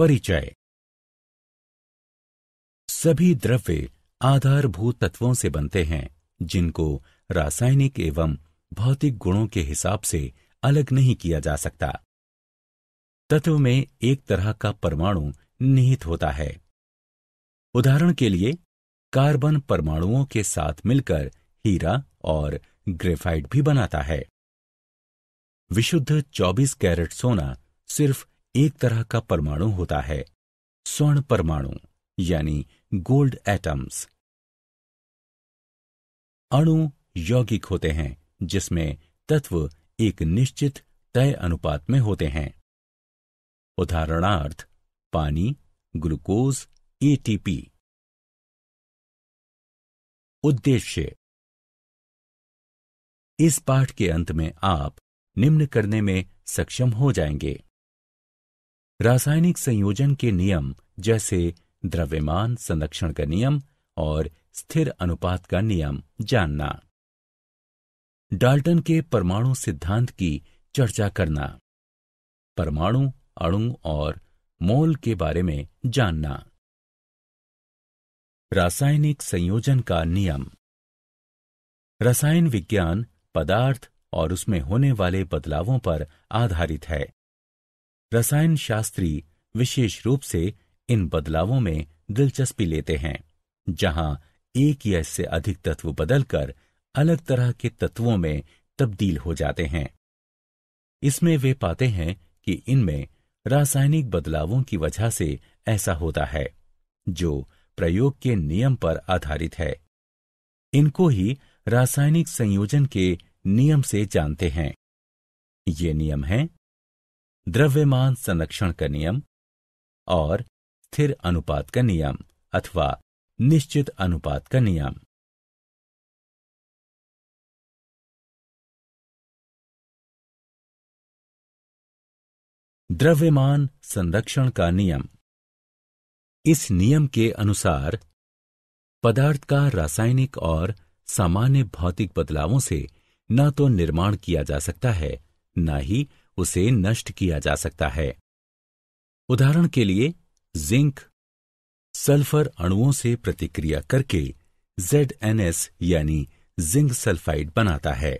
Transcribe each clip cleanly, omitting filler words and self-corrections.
परिचय। सभी द्रव्य आधारभूत तत्वों से बनते हैं जिनको रासायनिक एवं भौतिक गुणों के हिसाब से अलग नहीं किया जा सकता। तत्व में एक तरह का परमाणु निहित होता है। उदाहरण के लिए कार्बन परमाणुओं के साथ मिलकर हीरा और ग्रेफाइट भी बनाता है। विशुद्ध 24 कैरेट सोना सिर्फ एक तरह का परमाणु होता है, स्वर्ण परमाणु यानी गोल्ड एटम्स। अणु यौगिक होते हैं जिसमें तत्व एक निश्चित तय अनुपात में होते हैं। उदाहरणार्थ पानी, ग्लूकोज, एटीपी। उद्देश्य। इस पाठ के अंत में आप निम्न करने में सक्षम हो जाएंगे। रासायनिक संयोजन के नियम जैसे द्रव्यमान संरक्षण का नियम और स्थिर अनुपात का नियम जानना। डाल्टन के परमाणु सिद्धांत की चर्चा करना। परमाणु, अणु और मोल के बारे में जानना। रासायनिक संयोजन का नियम। रसायन विज्ञान पदार्थ और उसमें होने वाले बदलावों पर आधारित है। रसायन शास्त्री विशेष रूप से इन बदलावों में दिलचस्पी लेते हैं, जहां एक या इससे अधिक तत्व बदलकर अलग तरह के तत्वों में तब्दील हो जाते हैं। इसमें वे पाते हैं कि इनमें रासायनिक बदलावों की वजह से ऐसा होता है, जो प्रयोग के नियम पर आधारित है। इनको ही रासायनिक संयोजन के नियम से जानते हैं। ये नियम हैं द्रव्यमान संरक्षण का नियम और स्थिर अनुपात का नियम अथवा निश्चित अनुपात का नियम। द्रव्यमान संरक्षण का नियम। इस नियम के अनुसार पदार्थ का रासायनिक और सामान्य भौतिक बदलावों से न तो निर्माण किया जा सकता है, न ही उसे नष्ट किया जा सकता है। उदाहरण के लिए जिंक सल्फर अणुओं से प्रतिक्रिया करके ZnS यानी जिंक सल्फाइड बनाता है।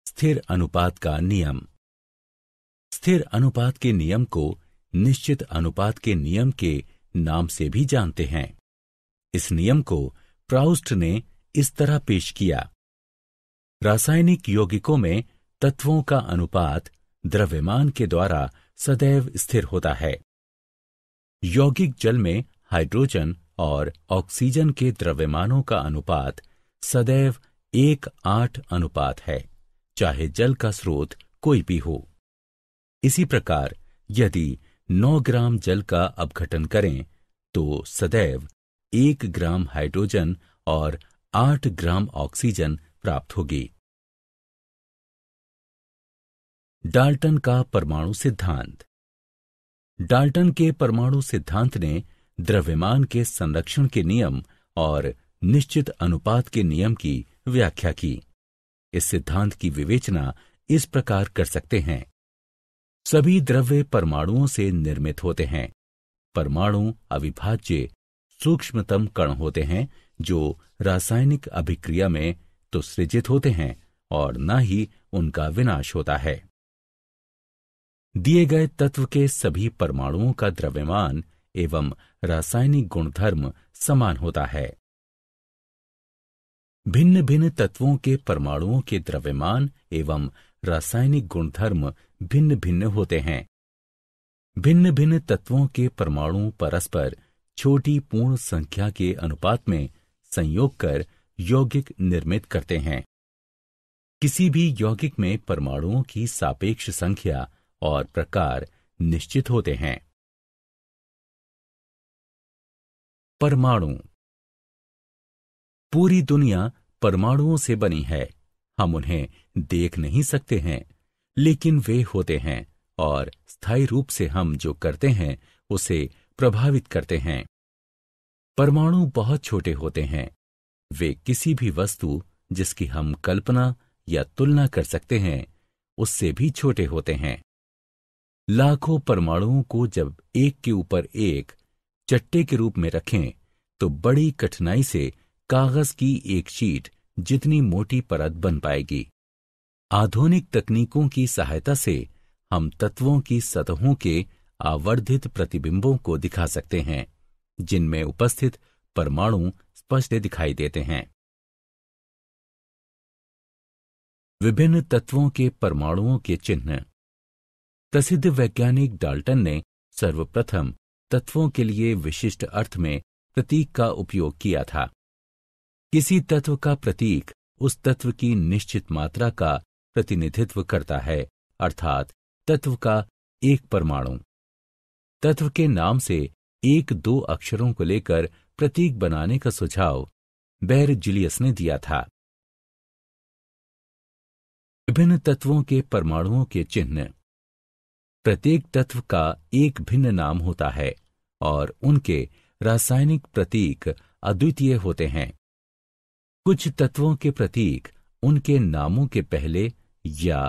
स्थिर अनुपात का नियम। स्थिर अनुपात के नियम को निश्चित अनुपात के नियम के नाम से भी जानते हैं। इस नियम को प्राउस्ट ने इस तरह पेश किया। रासायनिक यौगिकों में तत्वों का अनुपात द्रव्यमान के द्वारा सदैव स्थिर होता है। यौगिक जल में हाइड्रोजन और ऑक्सीजन के द्रव्यमानों का अनुपात सदैव 1:8 अनुपात है, चाहे जल का स्रोत कोई भी हो। इसी प्रकार यदि 9 ग्राम जल का अपघटन करें तो सदैव 1 ग्राम हाइड्रोजन और 8 ग्राम ऑक्सीजन प्राप्त होगी। डाल्टन का परमाणु सिद्धांत। डाल्टन के परमाणु सिद्धांत ने द्रव्यमान के संरक्षण के नियम और निश्चित अनुपात के नियम की व्याख्या की। इस सिद्धांत की विवेचना इस प्रकार कर सकते हैं। सभी द्रव्य परमाणुओं से निर्मित होते हैं। परमाणु अविभाज्य सूक्ष्मतम कण होते हैं जो रासायनिक अभिक्रिया में तो सृजित होते हैं और न ही उनका विनाश होता है। दिए गए तत्व के सभी परमाणुओं का द्रव्यमान एवं रासायनिक गुणधर्म समान होता है। भिन्न भिन्न तत्वों के परमाणुओं के द्रव्यमान एवं रासायनिक गुणधर्म भिन्न भिन्न होते हैं। भिन्न भिन्न तत्वों के परमाणु परस्पर छोटी पूर्ण संख्या के अनुपात में संयोग कर यौगिक निर्मित करते हैं। किसी भी यौगिक में परमाणुओं की सापेक्ष संख्या और प्रकार निश्चित होते हैं। परमाणु। पूरी दुनिया परमाणुओं से बनी है। हम उन्हें देख नहीं सकते हैं, लेकिन वे होते हैं और स्थायी रूप से हम जो करते हैं उसे प्रभावित करते हैं। परमाणु बहुत छोटे होते हैं। वे किसी भी वस्तु जिसकी हम कल्पना या तुलना कर सकते हैं उससे भी छोटे होते हैं। लाखों परमाणुओं को जब एक के ऊपर एक चट्टे के रूप में रखें तो बड़ी कठिनाई से कागज की एक शीट जितनी मोटी परत बन पाएगी। आधुनिक तकनीकों की सहायता से हम तत्वों की सतहों के आवर्धित प्रतिबिंबों को दिखा सकते हैं, जिनमें उपस्थित परमाणु स्पष्ट दिखाई देते हैं। विभिन्न तत्वों के परमाणुओं के चिन्ह। प्रसिद्ध वैज्ञानिक डाल्टन ने सर्वप्रथम तत्वों के लिए विशिष्ट अर्थ में प्रतीक का उपयोग किया था। किसी तत्व का प्रतीक उस तत्व की निश्चित मात्रा का प्रतिनिधित्व करता है, अर्थात तत्व का एक परमाणु। तत्व के नाम से एक दो अक्षरों को लेकर प्रतीक बनाने का सुझाव बेरजिलियस ने दिया था। विभिन्न तत्वों के परमाणुओं के चिन्ह। प्रत्येक तत्व का एक भिन्न नाम होता है और उनके रासायनिक प्रतीक अद्वितीय होते हैं। कुछ तत्वों के प्रतीक उनके नामों के पहले या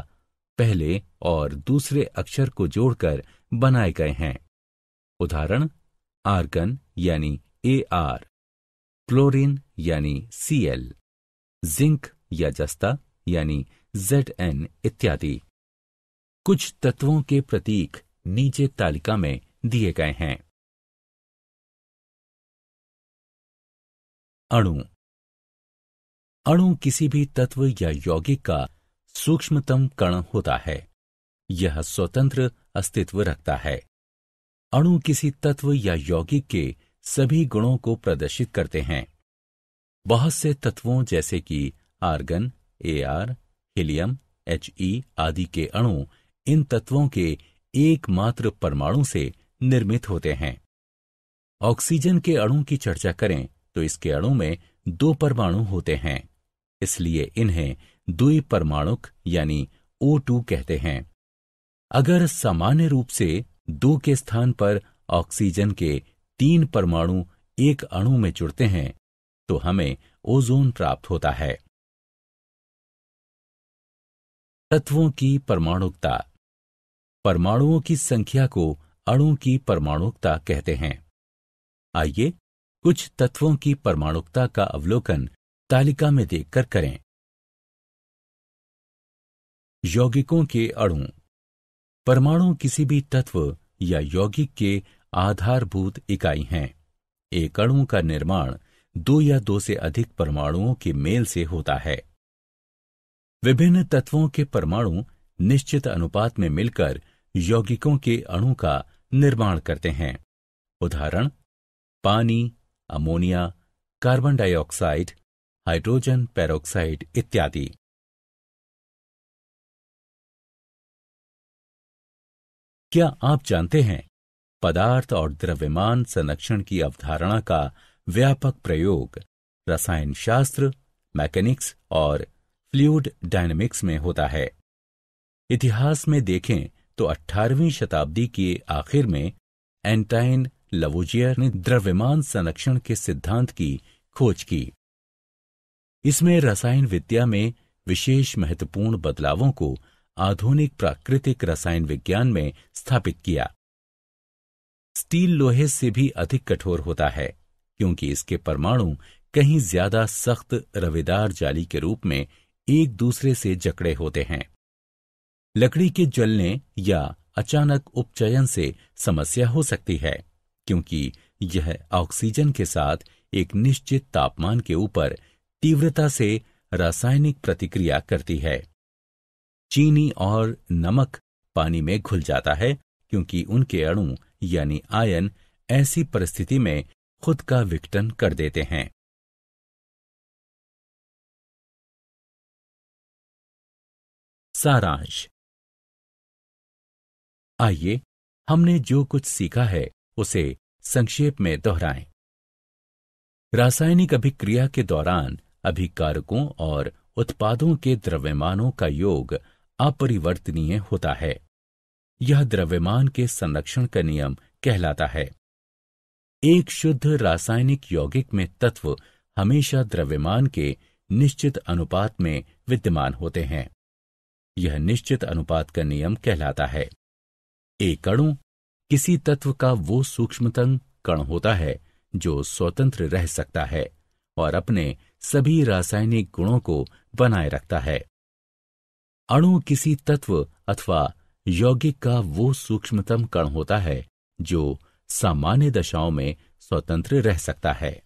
पहले और दूसरे अक्षर को जोड़कर बनाए गए हैं। उदाहरण: आर्गन यानी Ar, क्लोरीन यानी Cl, जिंक या जस्ता यानी Zn इत्यादि। कुछ तत्वों के प्रतीक नीचे तालिका में दिए गए हैं। अणु। अणु किसी भी तत्व या यौगिक का सूक्ष्मतम कण होता है। यह स्वतंत्र अस्तित्व रखता है। अणु किसी तत्व या यौगिक के सभी गुणों को प्रदर्शित करते हैं। बहुत से तत्वों जैसे कि आर्गन, Ar, हीलियम, He आदि के अणु इन तत्वों के एकमात्र परमाणु से निर्मित होते हैं। ऑक्सीजन के अणु की चर्चा करें तो इसके अणु में 2 परमाणु होते हैं, इसलिए इन्हें द्विपरमाणुक यानी O2 कहते हैं। अगर सामान्य रूप से 2 के स्थान पर ऑक्सीजन के 3 परमाणु एक अणु में जुड़ते हैं तो हमें ओजोन प्राप्त होता है। तत्वों की परमाणुकता। परमाणुओं की संख्या को अणु की परमाणुकता कहते हैं। आइए कुछ तत्वों की परमाणुकता का अवलोकन तालिका में देखकर करें। यौगिकों के अणु। परमाणु किसी भी तत्व या यौगिक के आधारभूत इकाई हैं। एक अणु का निर्माण 2 या 2 से अधिक परमाणुओं के मेल से होता है। विभिन्न तत्वों के परमाणु निश्चित अनुपात में मिलकर यौगिकों के अणु का निर्माण करते हैं। उदाहरण: पानी, ammonia, carbon dioxide, hydrogen peroxide इत्यादि। क्या आप जानते हैं, पदार्थ और द्रव्यमान संरक्षण की अवधारणा का व्यापक प्रयोग रसायन शास्त्र, मैकेनिक्स और फ्लूइड डायनेमिक्स में होता है। इतिहास में देखें तो 18वीं शताब्दी के आखिर में एंटाइन लवोजियर ने द्रव्यमान संरक्षण के सिद्धांत की खोज की। इसमें रसायन विद्या में विशेष महत्वपूर्ण बदलावों को आधुनिक प्राकृतिक रसायन विज्ञान में स्थापित किया। स्टील लोहे से भी अधिक कठोर होता है क्योंकि इसके परमाणु कहीं ज्यादा सख्त रवेदार जाली के रूप में एक दूसरे से जकड़े होते हैं। लकड़ी के जलने या अचानक उपचयन से समस्या हो सकती है क्योंकि यह ऑक्सीजन के साथ एक निश्चित तापमान के ऊपर तीव्रता से रासायनिक प्रतिक्रिया करती है। चीनी और नमक पानी में घुल जाता है क्योंकि उनके अणु यानी आयन ऐसी परिस्थिति में खुद का विघटन कर देते हैं। सारांश। आइए हमने जो कुछ सीखा है उसे संक्षेप में दोहराएं। रासायनिक अभिक्रिया के दौरान अभिकारकों और उत्पादों के द्रव्यमानों का योग अपरिवर्तनीय होता है। यह द्रव्यमान के संरक्षण का नियम कहलाता है। एक शुद्ध रासायनिक यौगिक में तत्व हमेशा द्रव्यमान के निश्चित अनुपात में विद्यमान होते हैं। यह निश्चित अनुपात का नियम कहलाता है। एक अणु किसी तत्व का वो सूक्ष्मतम कण होता है जो स्वतंत्र रह सकता है और अपने सभी रासायनिक गुणों को बनाए रखता है। अणु किसी तत्व अथवा यौगिक का वो सूक्ष्मतम कण होता है जो सामान्य दशाओं में स्वतंत्र रह सकता है।